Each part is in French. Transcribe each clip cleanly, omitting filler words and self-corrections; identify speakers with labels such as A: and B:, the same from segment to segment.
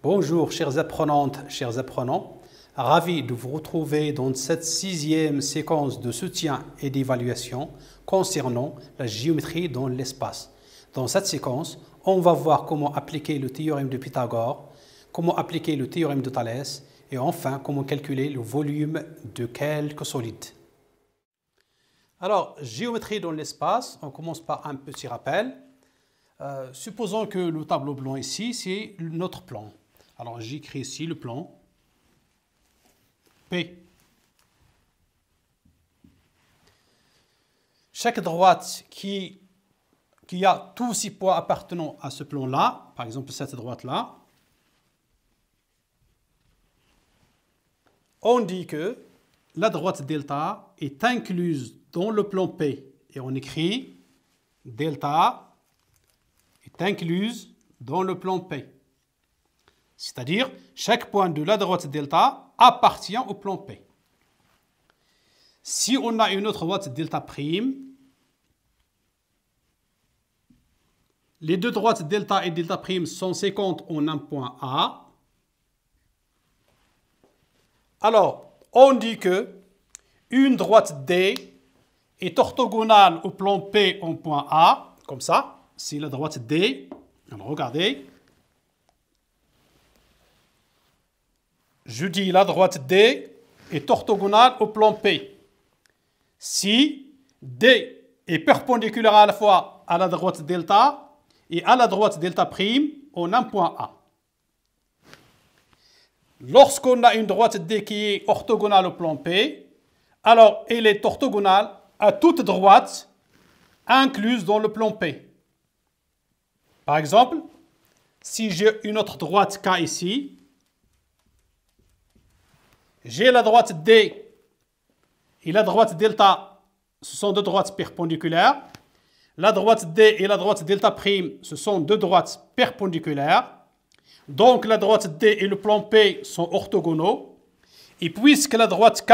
A: Bonjour chères apprenantes, chers apprenants, ravi de vous retrouver dans cette 6e séquence de soutien et d'évaluation concernant la géométrie dans l'espace. Dans cette séquence, on va voir comment appliquer le théorème de Pythagore, comment appliquer le théorème de Thalès et enfin comment calculer le volume de quelques solides. Alors, géométrie dans l'espace, on commence par un petit rappel. Supposons que le tableau blanc ici, c'est notre plan. Alors, j'écris ici le plan P. Chaque droite qui a tous ces points appartenant à ce plan-là, par exemple cette droite-là, on dit que la droite delta est incluse dans le plan P. Et on écrit delta est incluse dans le plan P. C'est-à-dire, chaque point de la droite delta appartient au plan P. Si on a une autre droite delta prime, les deux droites delta et delta prime sont séquentes en un point A. Alors, on dit que une droite D est orthogonale au plan P en point A, comme ça. C'est la droite D. Alors, regardez. Je dis la droite D est orthogonale au plan P. Si D est perpendiculaire à la fois à la droite delta et à la droite delta prime en un point A. Lorsqu'on a une droite D qui est orthogonale au plan P, alors elle est orthogonale à toute droite incluse dans le plan P. Par exemple, si j'ai une autre droite K ici, j'ai la droite D et la droite delta, ce sont deux droites perpendiculaires. La droite D et la droite delta prime, ce sont deux droites perpendiculaires. Donc la droite D et le plan P sont orthogonaux. Et puisque la droite K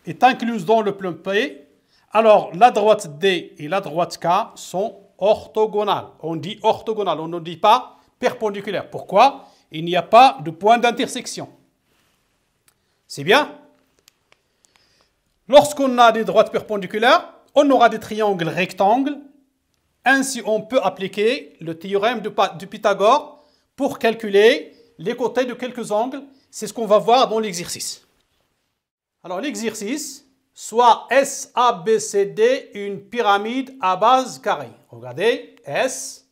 A: est incluse dans le plan P, alors la droite D et la droite K sont orthogonales. On dit orthogonales, on ne dit pas perpendiculaires. Pourquoi? Il n'y a pas de point d'intersection. C'est bien? Lorsqu'on a des droites perpendiculaires, on aura des triangles rectangles. Ainsi, on peut appliquer le théorème de Pythagore pour calculer les côtés de quelques angles. C'est ce qu'on va voir dans l'exercice. Alors, l'exercice, soit SABCD, une pyramide à base carrée. Regardez, SABCD.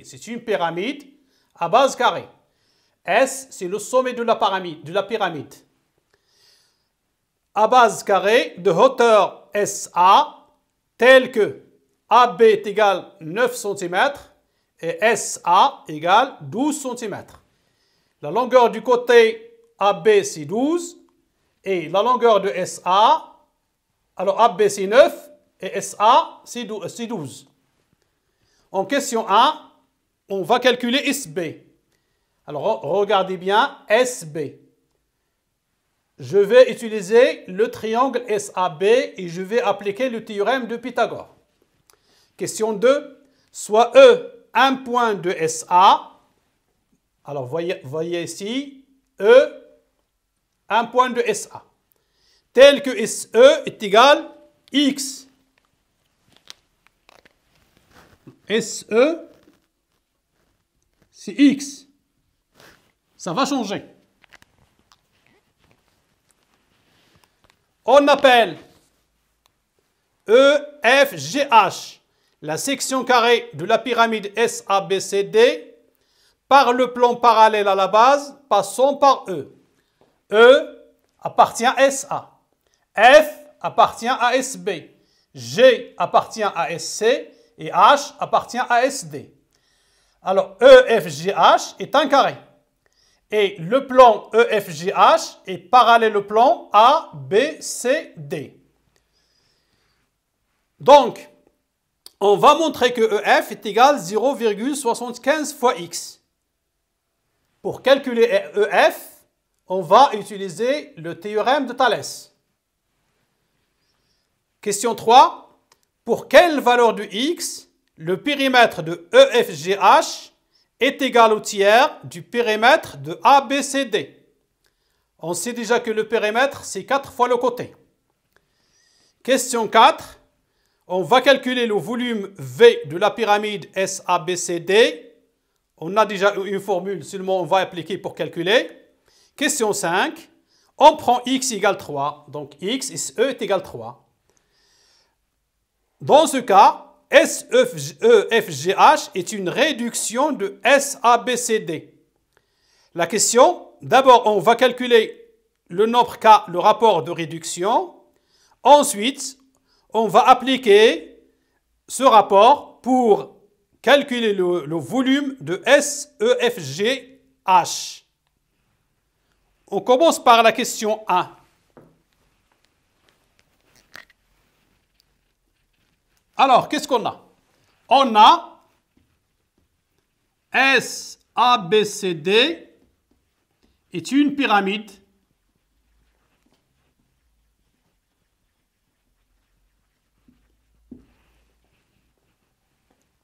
A: C'est une pyramide à base carrée. S, c'est le sommet de la pyramide. À base carrée de hauteur SA, telle que AB est égal 9 cm et SA égale 12 cm. La longueur du côté AB, c'est 12 et la longueur de SA, alors AB, c'est 9 et SA, c'est 12. En question 1, on va calculer SB. Alors, regardez bien SB. Je vais utiliser le triangle SAB et je vais appliquer le théorème de Pythagore. Question 2. Soit E un point de SA. Alors, voyez ici, E, un point de SA. Tel que SE est égal X. SE, c'est X. Ça va changer. On appelle EFGH la section carrée de la pyramide SABCD par le plan parallèle à la base passant par E. E appartient à SA. F appartient à SB. G appartient à SC et H appartient à SD. Alors EFGH est un carré. Et le plan EFGH est parallèle au plan ABCD. Donc, on va montrer que EF est égal à 0,75 fois X. Pour calculer EF, on va utiliser le théorème de Thalès. Question 3. Pour quelle valeur de X le périmètre de EFGH est égal au tiers du périmètre de ABCD. On sait déjà que le périmètre, c'est 4 fois le côté. Question 4. On va calculer le volume V de la pyramide SABCD. On a déjà une formule, seulement on va appliquer pour calculer. Question 5. On prend x égale 3. Donc x est égal 3. Dans ce cas, SEFGH est une réduction de SABCD. La question, d'abord on va calculer le nombre K, le rapport de réduction. Ensuite, on va appliquer ce rapport pour calculer le volume de SEFGH. On commence par la question 1. Alors, qu'est-ce qu'on a? On a SABCD est une pyramide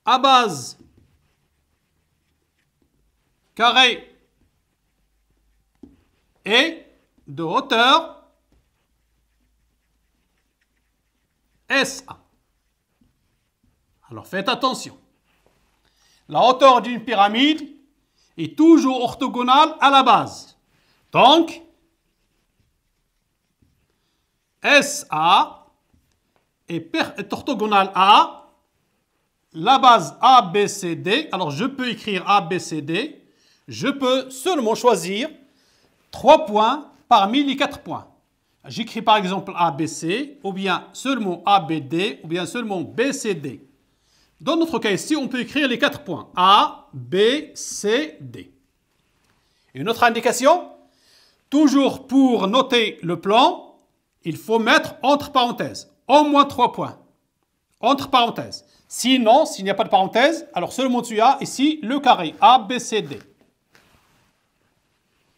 A: à base carrée et de hauteur SA. Alors faites attention. La hauteur d'une pyramide est toujours orthogonale à la base. Donc, SA est orthogonale à la base ABCD. Alors je peux écrire ABCD. Je peux seulement choisir 3 points parmi les 4 points. J'écris par exemple ABC, ou bien seulement ABD, ou bien seulement BCD. Dans notre cas ici, on peut écrire les 4 points. A, B, C, D. Une autre indication, toujours pour noter le plan, il faut mettre entre parenthèses au moins 3 points. Entre parenthèses. Sinon, s'il n'y a pas de parenthèse, alors seulement tu as ici le carré A, B, C, D.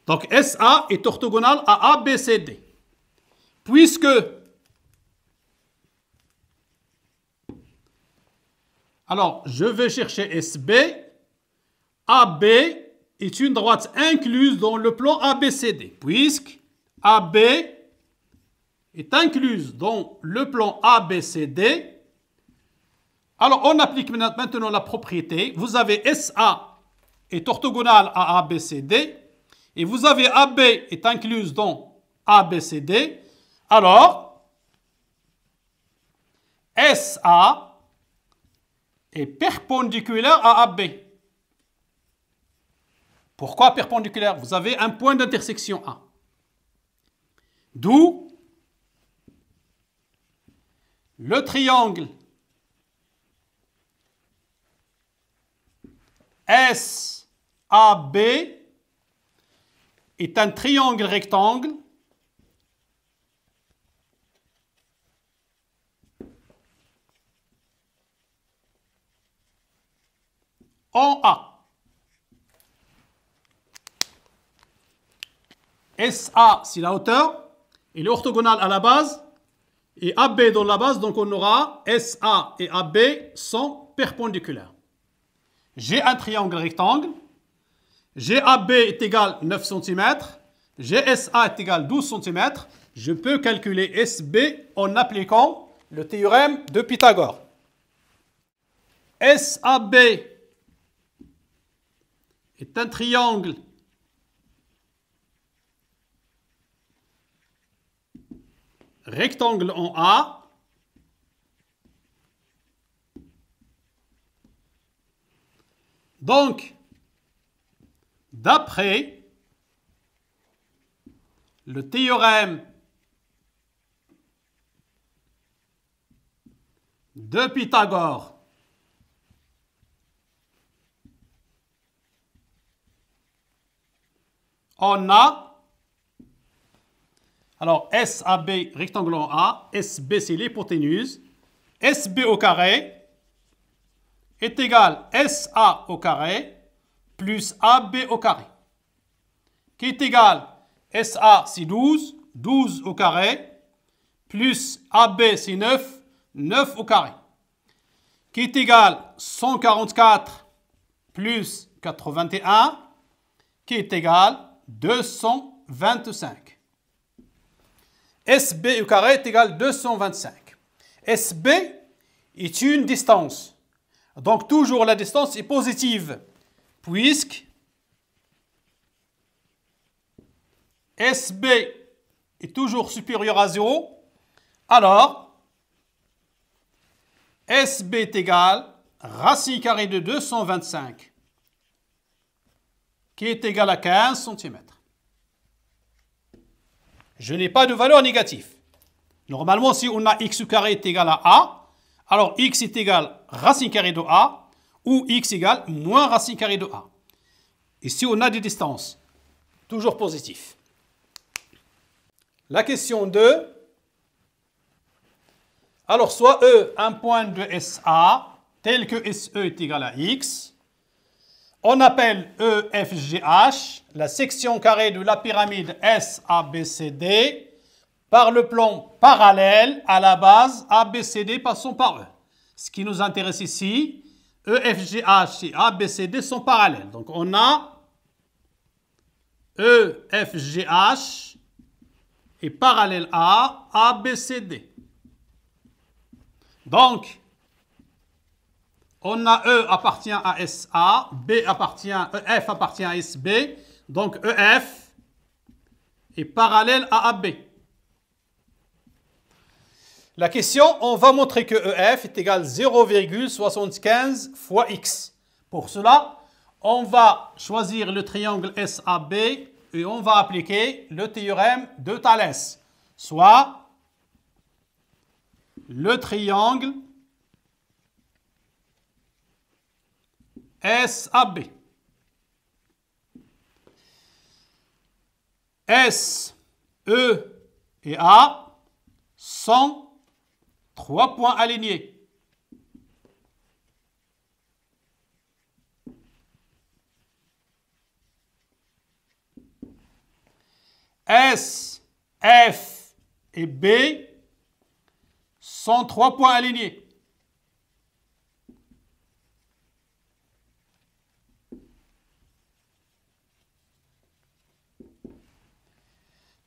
A: Donc SA est orthogonal à ABCD. Puisque alors je vais chercher SB, AB est une droite incluse dans le plan ABCD. Puisque AB est incluse dans le plan ABCD, alors on applique maintenant la propriété. Vous avez SA est orthogonal à ABCD. Et vous avez AB est incluse dans ABCD, alors SA est perpendiculaire à AB. Pourquoi perpendiculaire? Vous avez un point d'intersection A. D'où le triangle SAB est un triangle rectangle en A. SA, c'est la hauteur, il est orthogonal à la base, et AB dans la base, donc on aura SA et AB sont perpendiculaires. J'ai un triangle rectangle, GAB est égal à 9 cm, GSA est égal à 12 cm. Je peux calculer SB en appliquant le théorème de Pythagore. SAB est un triangle rectangle en A. Donc, d'après le théorème de Pythagore, on a, alors SAB rectangle en A, SB c'est l'hypoténuse, SB au carré est égal à SA au carré plus AB au carré, qui est égal à SA c'est 12, 12 au carré, plus AB c'est 9, 9 au carré, qui est égal à 144 plus 81 qui est égal à 225. SB au carré est égal à 225. SB est une distance. Donc toujours la distance est positive puisque SB est toujours supérieur à 0. Alors, SB est égal à racine carrée de 225 qui est égal à 15 cm. Je n'ai pas de valeur négative. Normalement, si on a x au carré est égal à a, alors x est égal à racine carrée de a ou x égale moins racine carrée de a. Ici, on a des distances. Toujours positif. La question 2. Alors, soit E, un point de SA, tel que SE est égal à x. On appelle EFGH la section carrée de la pyramide SABCD par le plan parallèle à la base ABCD passant par E. Ce qui nous intéresse ici, EFGH et ABCD sont parallèles. Donc on a EFGH est parallèle à ABCD. Donc, on a E appartient à SA, EF appartient à SB, donc EF est parallèle à AB. La question, on va montrer que EF est égal à 0,75 fois x. Pour cela, on va choisir le triangle SAB et on va appliquer le théorème de Thalès, soit le triangle SAB. S, E et A sont 3 points alignés. S, F et B sont 3 points alignés.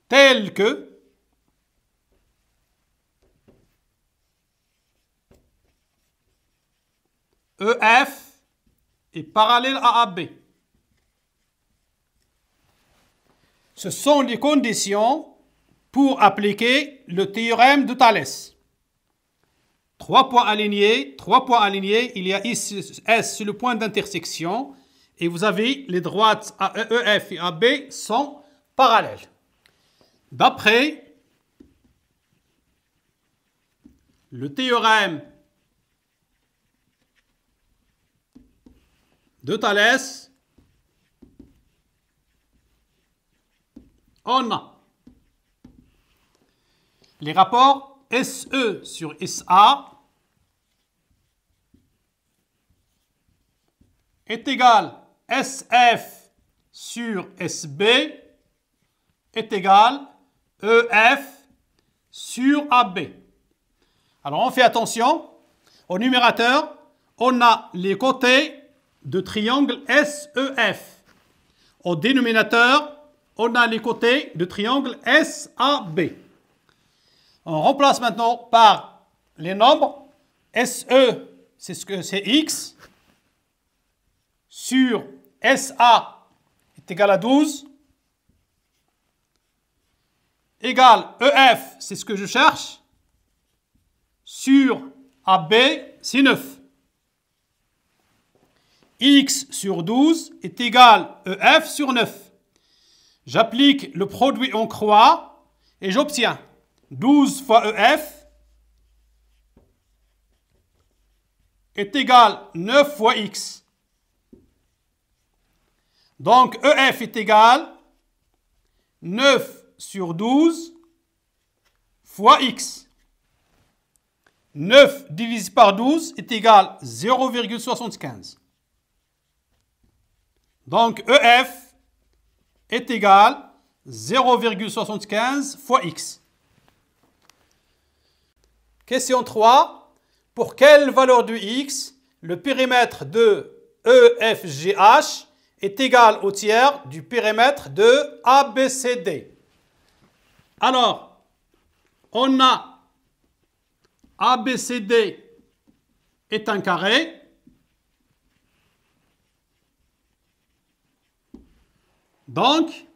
A: Tel que EF est parallèle à AB. Ce sont les conditions pour appliquer le théorème de Thalès. 3 points alignés, il y a ici S sur le point d'intersection et vous avez les droites EF et AB sont parallèles. D'après le théorème de Thalès, on a les rapports SE sur SA est égal à SF sur SB est égal à EF sur AB. Alors on fait attention, au numérateur, on a les côtés de triangle SEF. Au dénominateur, on a les côtés de triangle SAB. On remplace maintenant par les nombres. SE, c'est ce que c'est X, sur SA est égal à 12, égale EF, c'est ce que je cherche, sur AB, c'est 9. X sur 12 est égal à EF sur 9. J'applique le produit en croix et j'obtiens 12 fois EF est égal à 9 fois X. Donc EF est égal à 9 sur 12 fois X. 9 divisé par 12 est égal à 0,75. Donc EF est égal à 0,75 fois X. Question 3. Pour quelle valeur de X le périmètre de EFGH est égal au tiers du périmètre de ABCD. Alors, on a ABCD est un carré. Donc,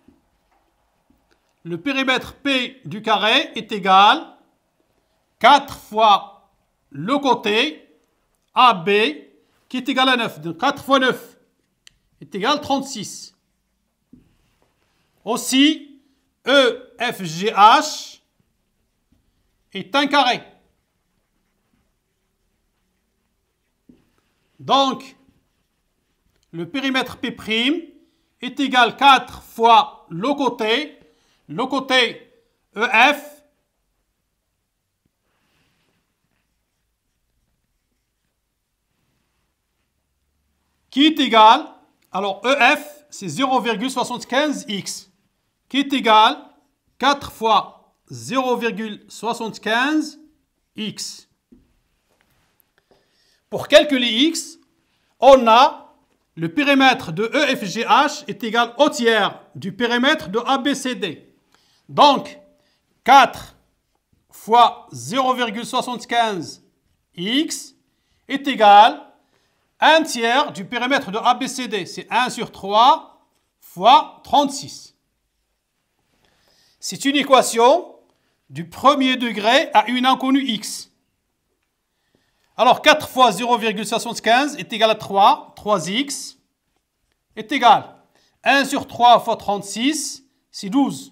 A: le périmètre P du carré est égal 4 fois le côté AB qui est égal à 9. Donc 4 fois 9 est égal à 36. Aussi, EFGH est un carré. Donc, le périmètre P' est égal à 4 fois le côté EF qui est égal, alors EF c'est 0,75x qui est égal 4 fois 0,75x. Pour calculer x, on a le périmètre de EFGH est égal au tiers du périmètre de ABCD. Donc, 4 fois 0,75x est égal à 1 tiers du périmètre de ABCD. C'est 1 sur 3 fois 36. C'est une équation du premier degré à une inconnue x. Alors, 4 fois 0,75 est égal à 3. 3x est égal à 1 sur 3 fois 36, c'est 12.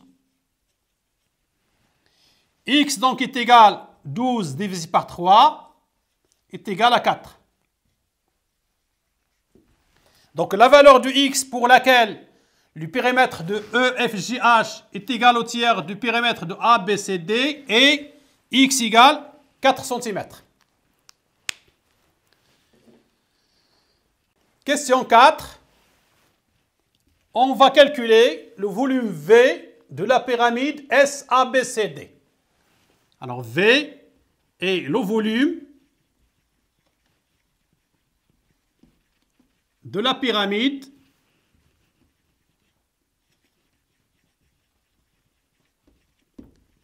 A: X donc est égal à 12 divisé par 3 est égal à 4. Donc, la valeur de x pour laquelle le périmètre de EFGH est égal au tiers du périmètre de ABCD est x égale 4 cm. Question 4. On va calculer le volume V de la pyramide SABCD. Alors V est le volume de la pyramide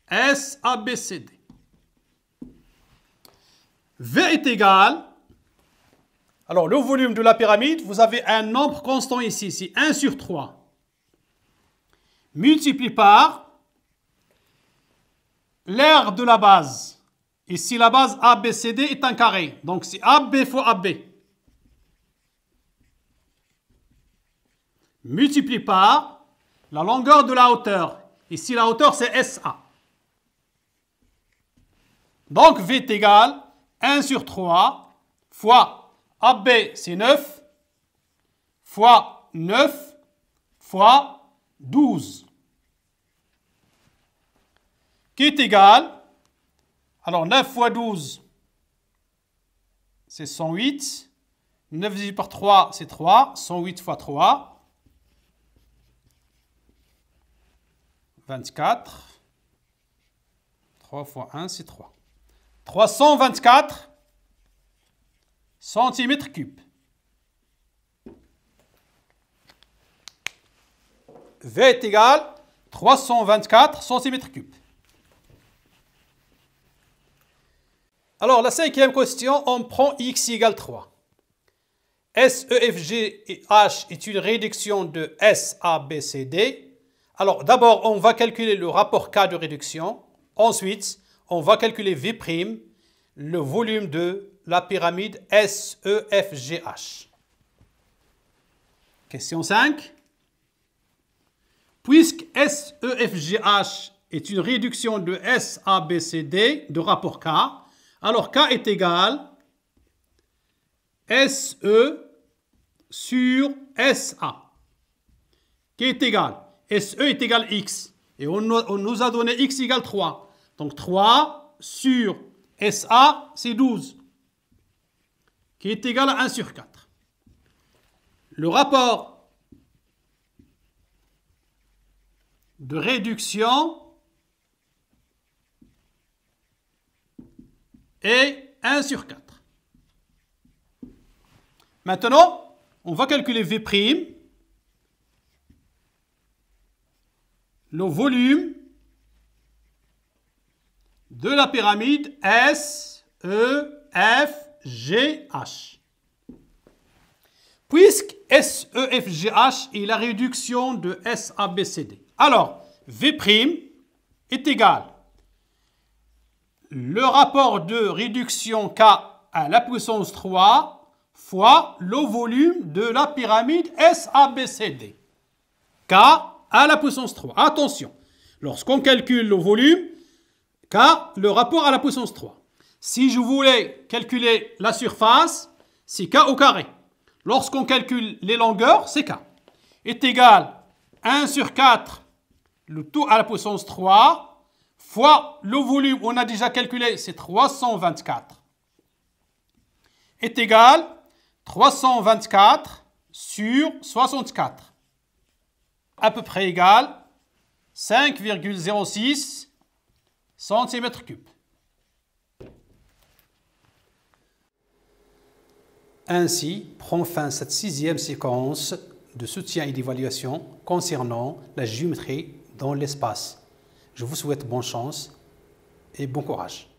A: SABCD. V est égal, alors le volume de la pyramide, vous avez un nombre constant ici, c'est 1 sur 3. Multiplié par l'aire de la base. Ici, la base ABCD est un carré. Donc, c'est AB fois AB. Multiplié par la longueur de la hauteur. Ici, la hauteur, c'est SA. Donc, V est égal à 1 sur 3 fois AB, c'est 9, fois 9, fois 12. Qui est égal, alors 9 fois 12, c'est 108. 9 divisé par 3, c'est 3. 108 fois 3, 24. 3 fois 1, c'est 3. 324 centimètres cubes. V est égal à 324 centimètres cubes. Alors, la cinquième question, on prend x égale 3. SEFGH est une réduction de SABCD. Alors, d'abord, on va calculer le rapport K de réduction. Ensuite, on va calculer V', le volume de la pyramide SEFGH. Question 5. Puisque SEFGH est une réduction de SABCD de rapport K, alors K est égal SE sur SA, qui est égal, SE est égal X, et on nous a donné X égale 3. Donc 3 sur SA, c'est 12, qui est égal à 1 sur 4. Le rapport de réduction est 1 sur 4. Maintenant, on va calculer V'. le volume de la pyramide S, E, F, G, H. Puisque S, E, F, G, H est la réduction de S, A, B, C, D. Alors, V' est égal le rapport de réduction K à la puissance 3 fois le volume de la pyramide S, A, B, C, D. K à la puissance 3. Attention, lorsqu'on calcule le volume, K, le rapport à la puissance 3. Si je voulais calculer la surface, c'est K au carré. Lorsqu'on calcule les longueurs, c'est K. Est égal 1 sur 4, le tout à la puissance 3, fois le volume, on a déjà calculé, c'est 324. Est égal 324 sur 64. À peu près égal 5,06 cm3. Ainsi prend fin cette 6e séquence de soutien et d'évaluation concernant la géométrie dans l'espace. Je vous souhaite bonne chance et bon courage.